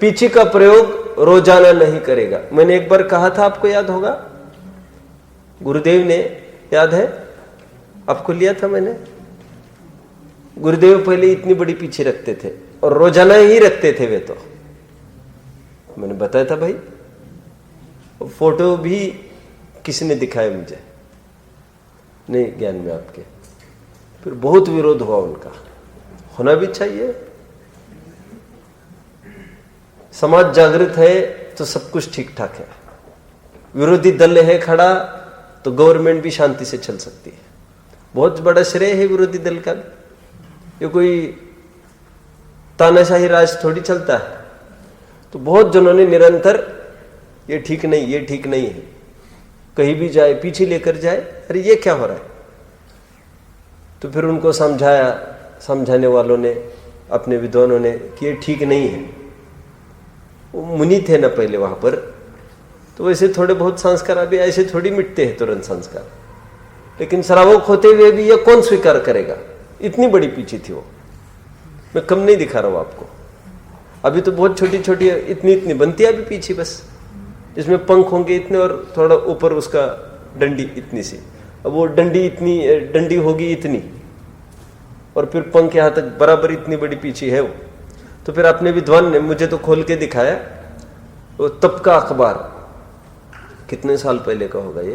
पीछे का प्रयोग रोजाना नहीं करेगा। मैंने एक बार कहा था, आपको याद होगा, गुरुदेव ने, याद है आपको? लिया था मैंने। गुरुदेव पहले इतनी बड़ी पीछे रखते थे और रोजाना ही रखते थे वे। तो मैंने बताया था भाई, फोटो भी किसी ने दिखाया मुझे, नहीं ज्ञान में आपके। फिर बहुत विरोध हुआ उनका। होना भी चाहिए, समाज जागृत है तो सब कुछ ठीक ठाक है, विरोधी दल है खड़ा तो गवर्नमेंट भी शांति से चल सकती है। बहुत बड़ा श्रेय है विरोधी दल का। ये कोई तानाशाही राज थोड़ी चलता है। तो बहुत जनों ने निरंतर ये ठीक नहीं, ये ठीक नहीं है, कहीं भी जाए पीछे लेकर जाए, अरे ये क्या हो रहा है। तो फिर उनको समझाया, समझाने वालों ने, अपने विद्वानों ने कि ये ठीक नहीं है। वो मुनि थे ना पहले वहां पर, तो वैसे थोड़े बहुत संस्कार अभी ऐसे थोड़ी मिटते हैं तुरंत संस्कार, लेकिन श्रावक होते हुए भी ये कौन स्वीकार करेगा। इतनी बड़ी पीछे थी वो, मैं कम नहीं दिखा रहा हूं आपको। अभी तो बहुत छोटी छोटी इतनी इतनी बनती है अभी पीछे, बस इसमें पंख होंगे इतने और थोड़ा ऊपर उसका डंडी इतनी सी। अब वो डंडी इतनी, डंडी होगी इतनी और फिर पंख यहाँ तक बराबर इतनी बड़ी पीछे है वो। तो फिर अपने विद्वान ने मुझे तो खोल के दिखाया, वो तब का अखबार, कितने साल पहले का होगा ये,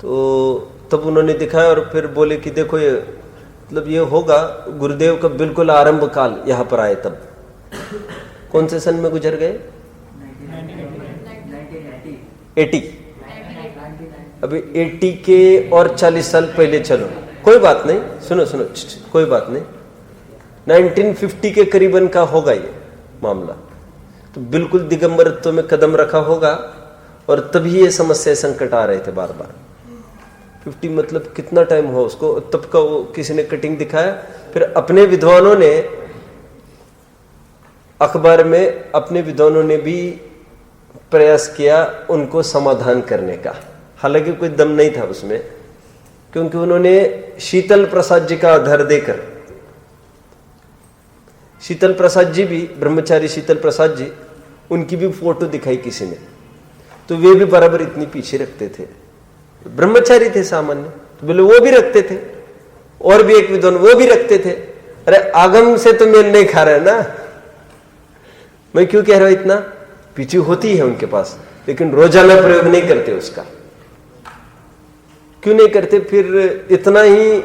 तो तब उन्होंने दिखाया और फिर बोले कि देखो ये मतलब ये होगा गुरुदेव का बिल्कुल आरंभ काल यहाँ पर आए तब। कौन से सन में गुजर गए? 80। अभी 80 के और 40 साल पहले चलो, कोई बात नहीं, सुनो सुनो, कोई बात नहीं, 1950 के करीबन का होगा ये मामला। तो बिल्कुल दिगंबरत्व में कदम रखा होगा और तभी ये समस्या संकट आ रहे थे बार बार। 50 मतलब कितना टाइम हो उसको, तब का वो किसी ने कटिंग दिखाया। फिर अपने विद्वानों ने अखबार में, अपने विद्वानों ने भी प्रयास किया उनको समाधान करने का, हालांकि कोई दम नहीं था उसमें, क्योंकि उन्होंने शीतल प्रसाद जी का आधार देकर, शीतल प्रसाद जी भी, ब्रह्मचारी शीतल प्रसाद जी, उनकी भी फोटो दिखाई किसी ने, तो वे भी बराबर इतनी पीछे रखते थे, ब्रह्मचारी थे सामान्य, तो बोले वो भी रखते थे, और भी एक विद्वान वो भी रखते थे। अरे आगम से तो मेल नहीं खा रहे ना, मैं क्यों कह रहा हूं इतना, पीछे होती है उनके पास, लेकिन रोजाना प्रयोग नहीं करते उसका। क्यों नहीं करते? फिर इतना ही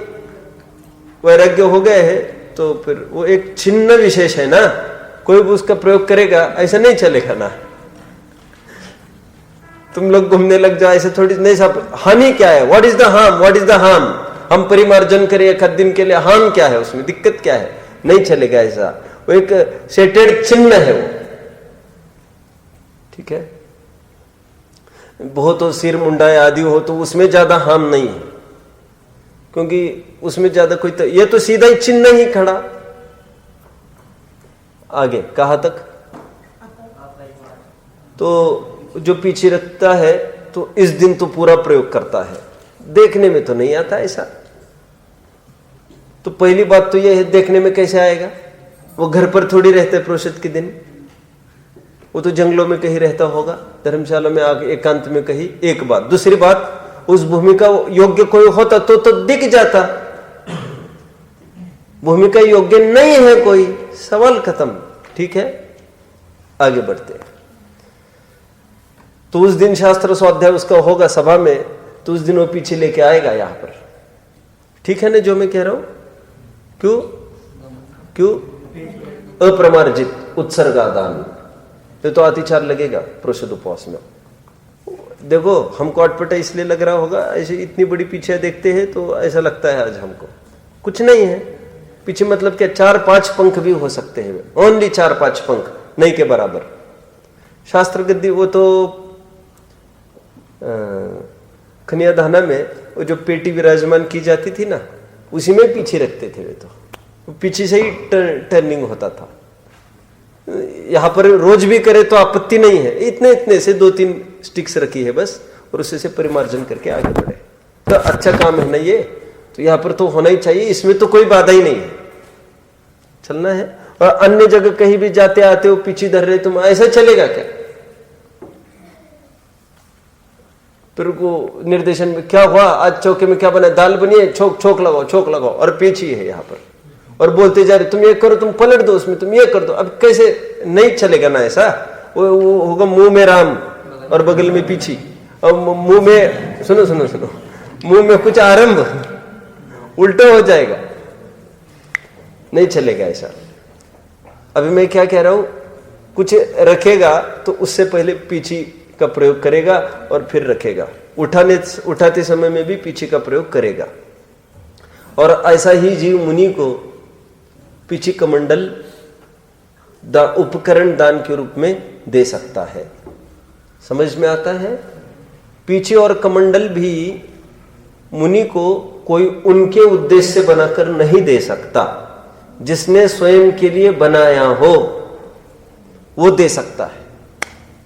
वैराग्य हो गए हैं तो फिर वो एक छिन्न विशेष है ना, कोई भी उसका प्रयोग करेगा, ऐसा नहीं चलेगा ना। तुम लोग घूमने लग जाओ ऐसे थोड़ी नहीं, सब हानि क्या है, what is the harm, what is the harm, हम परिमार्जन करें एक दिन के लिए, हार्म क्या है उसमें, दिक्कत क्या है, नहीं चलेगा ऐसा। वो एक सेटेड चिन्ह है वो, ठीक है। बहुत हो सिर मुंडाए आदि हो तो उसमें ज्यादा हार्म नहीं है, क्योंकि उसमें ज्यादा कोई तो, ये तो सीधा ही चिन्ह ही खड़ा। आगे कहां तक? तो जो पीछे रखता है तो इस दिन तो पूरा प्रयोग करता है, देखने में तो नहीं आता ऐसा। तो पहली बात तो यह है, देखने में कैसे आएगा, वो घर पर थोड़ी रहते प्रोषित के दिन, वो तो जंगलों में कहीं रहता होगा, धर्मशाला में आगे एकांत में कहीं। एक बात, दूसरी बात, उस भूमि का योग्य कोई होता तो दिख जाता, भूमि का योग्य नहीं है कोई, सवाल खत्म, ठीक है। आगे बढ़ते हैं। तो उस दिन शास्त्र स्वाध्याय उसका होगा सभा में, तो उस दिन वो पीछे लेके आएगा यहां पर, ठीक है ना जो मैं कह रहा हूं? क्यों क्यों? अप्रमार्जित उत्सर्गादान, ये तो अतिचार लगेगा प्रोषद उपवास में। देखो हमको अटपटा इसलिए लग रहा होगा, ऐसे इतनी बड़ी पीछे देखते हैं तो ऐसा लगता है आज हमको कुछ नहीं है पीछे, मतलब क्या 4-5 पंख भी हो सकते हैं, ओनली 4-5 पंख, नहीं के बराबर। शास्त्र गद्दी वो तो खनियाधाना में वो जो पेटी विराजमान की जाती थी ना, उसी में पीछे रखते थे वे, तो पीछे से ही टर्निंग होता था। यहां पर रोज भी करे तो आपत्ति नहीं है, इतने इतने से 2-3 स्टिक्स रखी है बस, और उससे से परिमार्जन करके आगे बढ़े, तो अच्छा काम है ना ये। तो यहां पर तो होना ही चाहिए, इसमें तो कोई बाधा ही नहीं है, चलना है। और अन्य जगह कहीं भी जाते आते हो पीछे धर रहे, तुम ऐसा चलेगा क्या? फिर को निर्देशन में क्या हुआ, आज चौके में क्या बना, दाल बनी है, छोक लगाओ, छोक लगाओ, और पेची है यहाँ पर, और बोलते जा रहे तुम ये करो, तुम पलट दो उसमें, तुम ये कर दो। अब कैसे, नहीं चलेगा ना ऐसा। वो होगा मुंह में राम और बगल में पीछी, और मुंह में सुनो सुनो सुनो, मुंह में कुछ आरंभ, उल्टा हो जाएगा, नहीं चलेगा ऐसा। अभी मैं क्या कह रहा हूं, कुछ रखेगा तो उससे पहले पीछे का प्रयोग करेगा और फिर रखेगा, उठाते समय में भी पीछे का प्रयोग करेगा। और ऐसा ही जीव मुनि को पीछे कमंडल उपकरण दान के रूप में दे सकता है। समझ में आता है? पीछे और कमंडल भी मुनि को कोई उनके उद्देश्य से बनाकर नहीं दे सकता, जिसने स्वयं के लिए बनाया हो वो दे सकता है।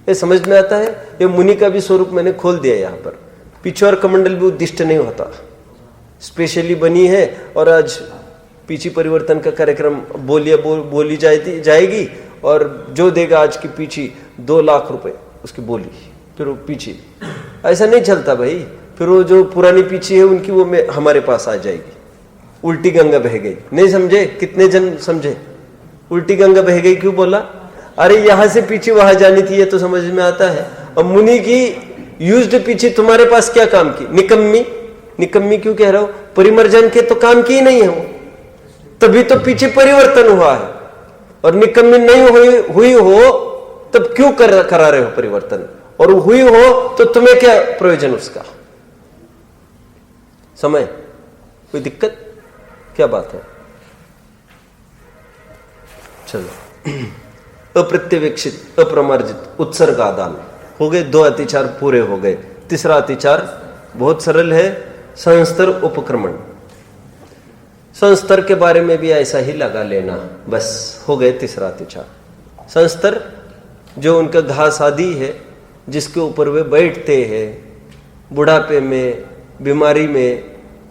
ये समझ में आता है? ये मुनि का भी स्वरूप मैंने खोल दिया यहाँ पर। पीछे और कमंडल भी उद्दिष्ट नहीं होता, स्पेशली बनी है और आज पीछे परिवर्तन का कार्यक्रम बोली जाएगी और जो देगा आज की पीछे 2 लाख रुपए उसकी बोली, फिर वो पीछे। ऐसा नहीं चलता भाई। फिर वो जो पुरानी पीछे है उनकी वो हमारे पास आ जाएगी। उल्टी गंगा बह गई, नहीं समझे? कितने जन समझे? उल्टी गंगा बह गई क्यों बोला? अरे यहां से पीछे वहां जानी थी, ये तो समझ में आता है। और मुनि की यूज्ड पीछे तुम्हारे पास क्या काम की? निकम्मी। निकम्मी क्यों कह रहा हो? परिमर्जन के तो काम की नहीं है वो, तभी तो पीछे परिवर्तन हुआ है। और निकम्मी नहीं हुई हो तब क्यों करा रहे हो परिवर्तन? और हुई हो तो तुम्हें क्या प्रयोजन उसका? समय कोई दिक्कत? क्या बात है? चलो, अप्रत्यवेक्षित, अप्रमार्जित, उत्सर्गादान हो गए। 2 अतिचार पूरे हो गए। तीसरा अतिचार बहुत सरल है, संस्तर उपक्रमण। संस्तर के बारे में भी ऐसा ही लगा लेना, बस हो गए तीसरा अतिचार। संस्तर जो उनका घास आदि है जिसके ऊपर वे बैठते हैं, बुढ़ापे में, बीमारी में,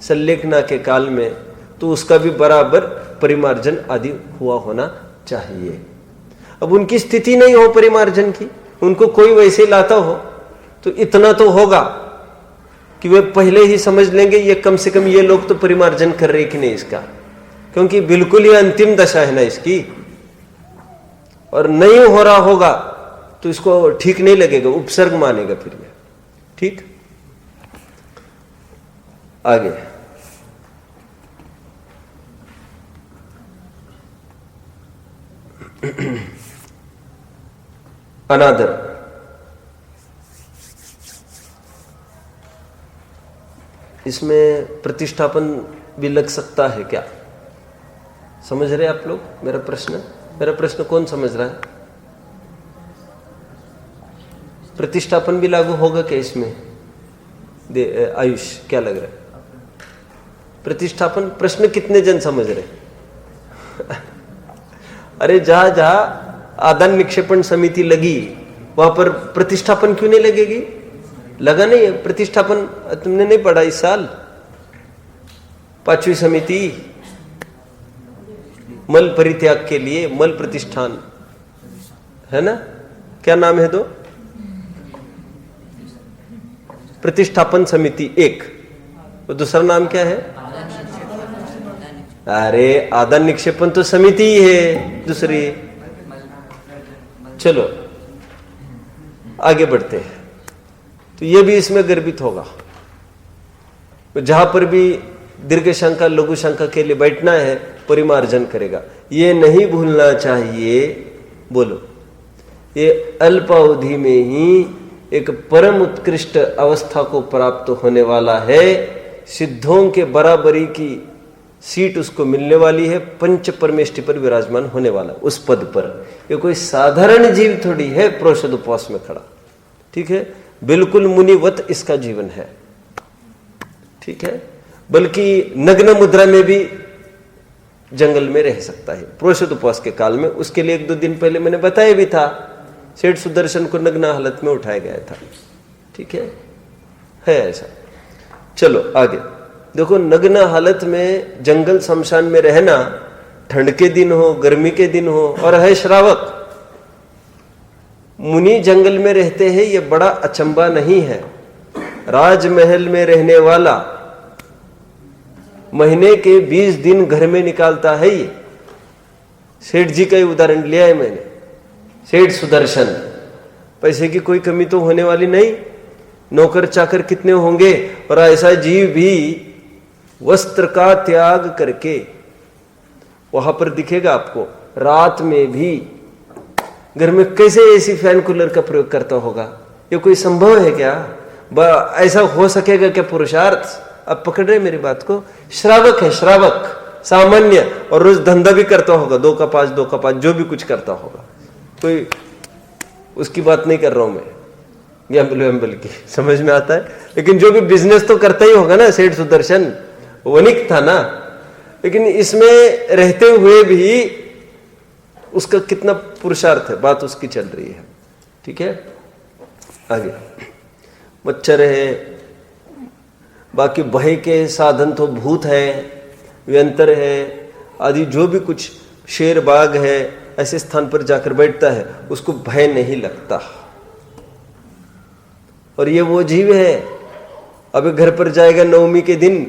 संलेखना के काल में, तो उसका भी बराबर परिमार्जन आदि हुआ होना चाहिए। अब उनकी स्थिति नहीं हो परिमार्जन की, उनको कोई वैसे लाता हो तो इतना तो होगा कि वे पहले ही समझ लेंगे ये कम से कम ये लोग तो परिमार्जन कर रहे कि नहीं इसका, क्योंकि बिल्कुल ही अंतिम दशा है ना इसकी। और नहीं हो रहा होगा तो इसको ठीक नहीं लगेगा, उपसर्ग मानेगा फिर ये। ठीक, आगे अनादर। इसमें प्रतिष्ठापन भी लग सकता है क्या? समझ रहे आप लोग मेरा प्रश्न? मेरा प्रश्न कौन समझ रहा है? प्रतिष्ठापन भी लागू होगा क्या इसमें? आयुष क्या लग रहा है? प्रतिष्ठापन प्रश्न कितने जन समझ रहे? अरे जहां जहां आदान निक्षेपण समिति लगी वहां पर प्रतिष्ठापन क्यों नहीं लगेगी? लगा नहीं है प्रतिष्ठापन? तुमने नहीं पढ़ा इस साल? 5वीं समिति मल परित्याग के लिए, मल प्रतिष्ठान है ना? क्या नाम है? 2 प्रतिष्ठापन समिति 1, और दूसरा नाम क्या है? अरे आदान निक्षेपण तो समिति ही है दूसरी। चलो आगे बढ़ते हैं। तो ये भी इसमें गर्भित होगा। जहां पर भी दीर्घ शंका लघु शंका के लिए बैठना है परिमार्जन करेगा। ये नहीं भूलना चाहिए, बोलो, ये अल्पावधि में ही एक परम उत्कृष्ट अवस्था को प्राप्त होने वाला है। सिद्धों के बराबरी की सीट उसको मिलने वाली है, पंच परमेष्टि पर विराजमान होने वाला उस पद पर। ये कोई साधारण जीव थोड़ी है प्रोषद उपवास में खड़ा। ठीक है, बिल्कुल मुनिवत इसका जीवन है। ठीक है, बल्कि नग्न मुद्रा में भी जंगल में रह सकता है प्रोषद उपवास के काल में। उसके लिए 1-2 दिन पहले मैंने बताया भी था, सेठ सुदर्शन को नग्न हालत में उठाया गया था। ठीक है ऐसा। चलो आगे देखो, नग्न हालत में जंगल शमशान में रहना, ठंड के दिन हो, गर्मी के दिन हो, और है श्रावक, मुनि जंगल में रहते हैं, ये बड़ा अचंबा नहीं है। राजमहल में रहने वाला महीने के 20 दिन घर में निकालता है। ये सेठ जी का ही उदाहरण लिया है मैंने, सेठ सुदर्शन। पैसे की कोई कमी तो होने वाली नहीं, नौकर चाकर कितने होंगे, और ऐसा जीव भी वस्त्र का त्याग करके वहां पर दिखेगा आपको, रात में भी घर में कैसे एसी फैन कूलर का प्रयोग करता होगा? ये कोई संभव है क्या? ऐसा हो सकेगा क्या पुरुषार्थ? अब पकड़ रहे मेरी बात को? श्रावक है, श्रावक सामान्य, और रोज धंधा भी करता होगा, 2 का 5 2 का 5 जो भी कुछ करता होगा, कोई उसकी बात नहीं कर रहा हूं मैं, गैम्बल वैम्बल की, समझ में आता है? लेकिन जो भी बिजनेस तो करता ही होगा ना। सेठ सुदर्शन वणिक था ना, लेकिन इसमें रहते हुए भी उसका कितना पुरुषार्थ है, बात उसकी चल रही है। ठीक है, आगे मच्छर है, बाकी भय के साधन तो भूत है, व्यंतर है आदि, जो भी कुछ शेर बाघ है, ऐसे स्थान पर जाकर बैठता है, उसको भय नहीं लगता। और ये वो जीव है, अभी घर पर जाएगा नवमी के दिन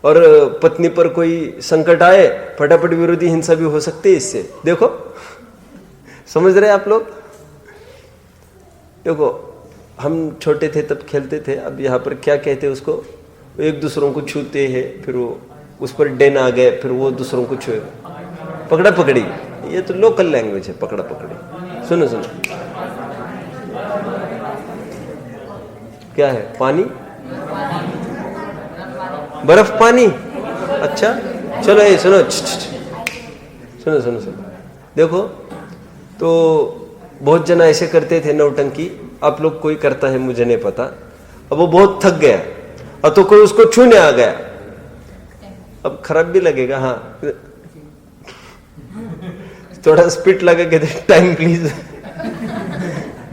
और पत्नी पर कोई संकट आए, फटाफट विरोधी हिंसा भी हो सकती है इससे। देखो, समझ रहे आप लोग? देखो, हम छोटे थे तब खेलते थे, अब यहाँ पर क्या कहते हैं उसको, एक दूसरों को छूते हैं, फिर वो उस पर डेन आ गए, फिर वो दूसरों को छुए, पकड़ा पकड़ी। ये तो लोकल लैंग्वेज है, पकड़ा पकड़ी। सुनो सुनो, क्या है? पानी, बर्फ पानी। अच्छा चलो, ये सुनो, सुनो सुनो सुनो, देखो, तो बहुत जना ऐसे करते थे नौटंकी, आप लोग कोई करता है मुझे नहीं पता। अब वो बहुत थक गया, अब तो कोई उसको छूने आ गया, अब खराब भी लगेगा। हाँ, थोड़ा स्पीड लगा के टाइम प्लीज।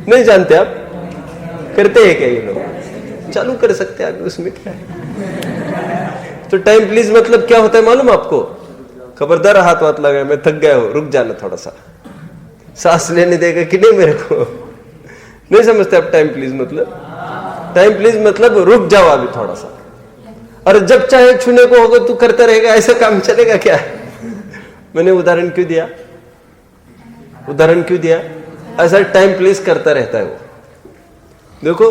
नहीं जानते आप? करते हैं क्या ये लोग? चालू कर सकते हैं, उसमें क्या है? तो टाइम प्लीज मतलब क्या होता है मालूम आपको? खबरदार हाथ वाथ लगा, मैं थक गया हूं, रुक जाना थोड़ा सा, सांस लेने देगा कि नहीं मेरे को? नहीं समझते आप टाइम प्लीज मतलब? टाइम प्लीज मतलब रुक जाओ अभी थोड़ा सा, और जब चाहे छूने को होगा तू करता रहेगा, ऐसा काम चलेगा क्या? मैंने उदाहरण क्यों दिया? उदाहरण क्यों दिया? ऐसा टाइम प्लीज करता रहता है वो। देखो,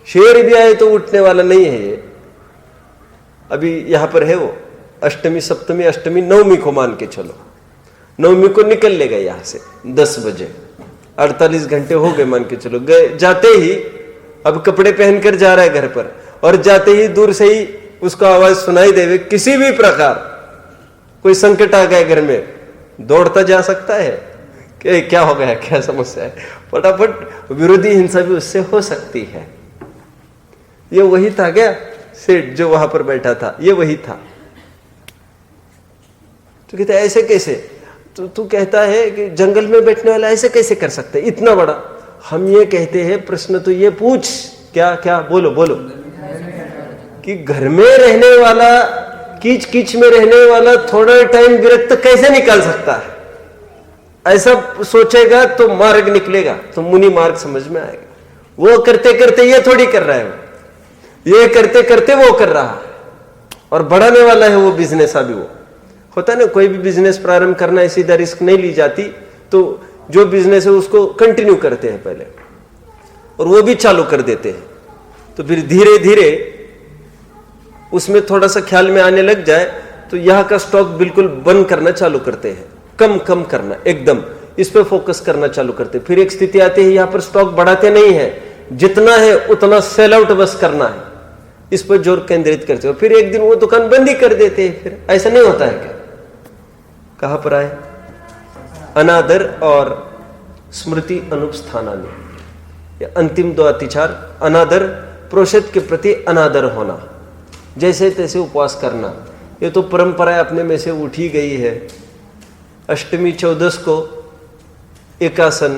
शेर भी आए तो उठने वाला नहीं है ये। अभी यहां पर है वो, अष्टमी सप्तमी अष्टमी नवमी को मान के चलो, नवमी को निकल लेगा यहां से 10 बजे, 48 घंटे हो गए मान के चलो। गए, जाते ही अब कपड़े पहनकर जा रहा है घर पर, और जाते ही दूर से ही उसको आवाज सुनाई देवे, किसी भी प्रकार कोई संकट आ गया घर में, दौड़ता जा सकता है कि क्या हो गया, क्या समस्या है, फटाफट विरोधी हिंसा भी उससे हो सकती है। ये वही था क्या सेठ जो वहां पर बैठा था? ये वही था। तो कहते ऐसे कैसे? तो तू कहता है कि जंगल में बैठने वाला ऐसे कैसे कर सकता है इतना बड़ा? हम ये कहते हैं, प्रश्न तो ये पूछ, क्या क्या, बोलो बोलो, कि घर में रहने वाला, कीच कीच में रहने वाला थोड़ा टाइम विरक्त कैसे निकाल सकता है? ऐसा सोचेगा तो मार्ग निकलेगा, तो मुनि मार्ग समझ में आएगा। वो करते करते ये थोड़ी कर रहा है, ये करते करते वो कर रहा है, और बढ़ाने वाला है वो बिजनेस। अभी वो होता है ना, कोई भी बिजनेस प्रारंभ करना है, सीधा रिस्क नहीं ली जाती, तो जो बिजनेस है उसको कंटिन्यू करते हैं पहले, और वो भी चालू कर देते हैं, तो फिर धीरे धीरे उसमें थोड़ा सा ख्याल में आने लग जाए तो यहाँ का स्टॉक बिल्कुल बंद करना चालू करते हैं, कम कम करना, एकदम इस पे फोकस करना चालू करते हैं। फिर एक स्थिति आती है, यहाँ पर स्टॉक बढ़ाते नहीं है, जितना है उतना सेल आउट बस करना है, इस पर जोर केंद्रित करते हो। फिर एक दिन वो दुकान बंद ही कर देते हैं। फिर ऐसा नहीं होता है क्या? कहां पर आए? अनादर और स्मृति अनुपस्थानानि, ये अंतिम 2 अतिचार। अनादर, प्रोषित के प्रति अनादर होना, जैसे तैसे उपवास करना, ये तो परंपरा अपने में से उठी गई है। अष्टमी 14 को एकासन,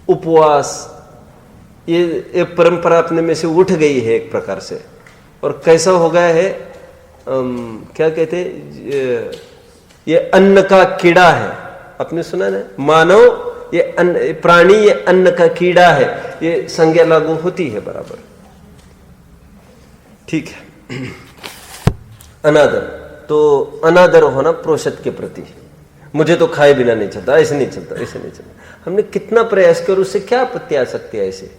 उपवास, ये एक परंपरा अपने में से उठ गई है एक प्रकार से। और कैसा हो गया है, क्या कहते, ये अन्न का कीड़ा है, आपने सुना ना, मानव ये अन्न, प्राणी ये अन्न का कीड़ा है, ये संज्ञा लागू होती है बराबर। ठीक है। अनादर, तो अनादर होना प्रोषित के प्रति, मुझे तो खाए बिना नहीं चलता, ऐसे नहीं चलता, ऐसे नहीं चलता। हमने कितना प्रयास किया और उससे क्या आपत्ति आ सकती है ऐसे?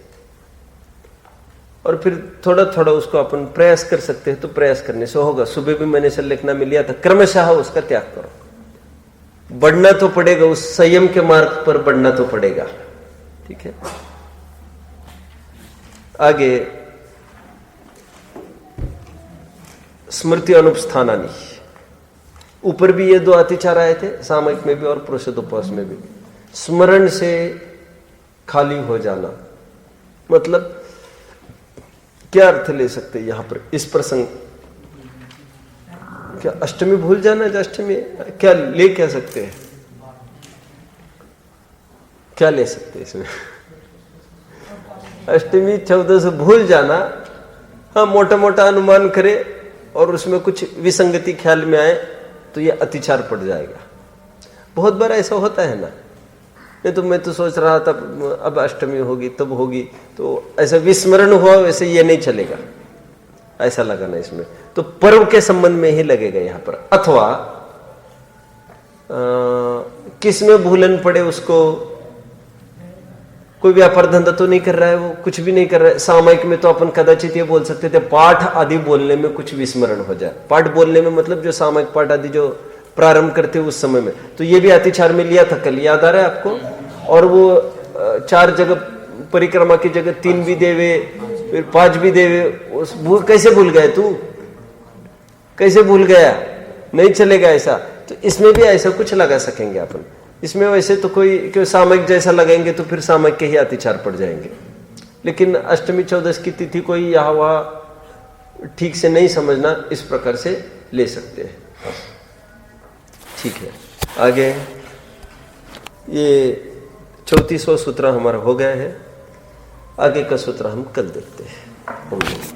और फिर थोड़ा थोड़ा उसको अपन प्रयास कर सकते हैं, तो प्रयास करने से होगा। सुबह भी मैंने से लिखना मिल लिया था, क्रमशः उसका त्याग करो। बढ़ना तो पड़ेगा, उस संयम के मार्ग पर बढ़ना तो पड़ेगा। ठीक है, आगे स्मृति अनुपस्थानानि, ऊपर भी ये दो अतिचार आए थे, सामयिक में भी और प्रोषदोपवास में भी। स्मरण से खाली हो जाना, मतलब क्या अर्थ ले सकते हैं यहां पर इस प्रसंग? क्या अष्टमी भूल जाना? अष्टमी क्या ले क्या सकते हैं? क्या ले सकते हैं इसमें? अष्टमी 14 से भूल जाना, हाँ, मोटा मोटा अनुमान करे और उसमें कुछ विसंगति ख्याल में आए तो ये अतिचार पड़ जाएगा। बहुत बार ऐसा होता है ना, नहीं तो मैं तो सोच रहा था अब अष्टमी होगी तब होगी, तो ऐसा विस्मरण हुआ, वैसे ये नहीं चलेगा, ऐसा लगाना इसमें। तो पर्व के संबंध में ही लगेगा यहां पर। अथवा किस में भूलन पड़े उसको, कोई व्यापार धंधा तो नहीं कर रहा है, वो कुछ भी नहीं कर रहा है। सामयिक में तो अपन कदाचित ये बोल सकते थे पाठ आदि बोलने में कुछ विस्मरण हो जाए। पाठ बोलने में मतलब जो सामयिक पाठ आदि जो प्रारंभ करते उस समय में, तो ये भी अतिचार में लिया था कल, याद आ रहा है आपको? और वो 4 जगह परिक्रमा की जगह 3 भी देवे, फिर 5 भी देवे, उस कैसे भूल गए तू? कैसे भूल गया? नहीं चलेगा ऐसा। तो इसमें भी ऐसा कुछ लगा सकेंगे अपन। इसमें वैसे तो कोई सामयिक जैसा लगेंगे तो फिर सामयिक के ही अतिचार पड़ जाएंगे। लेकिन अष्टमी 14 की तिथि कोई यहाँ वहाँ ठीक से नहीं समझना, इस प्रकार से ले सकते हैं। ठीक है, आगे ये 34वां सूत्र हमारा हो गया है। आगे का सूत्र हम कल देखते हैं।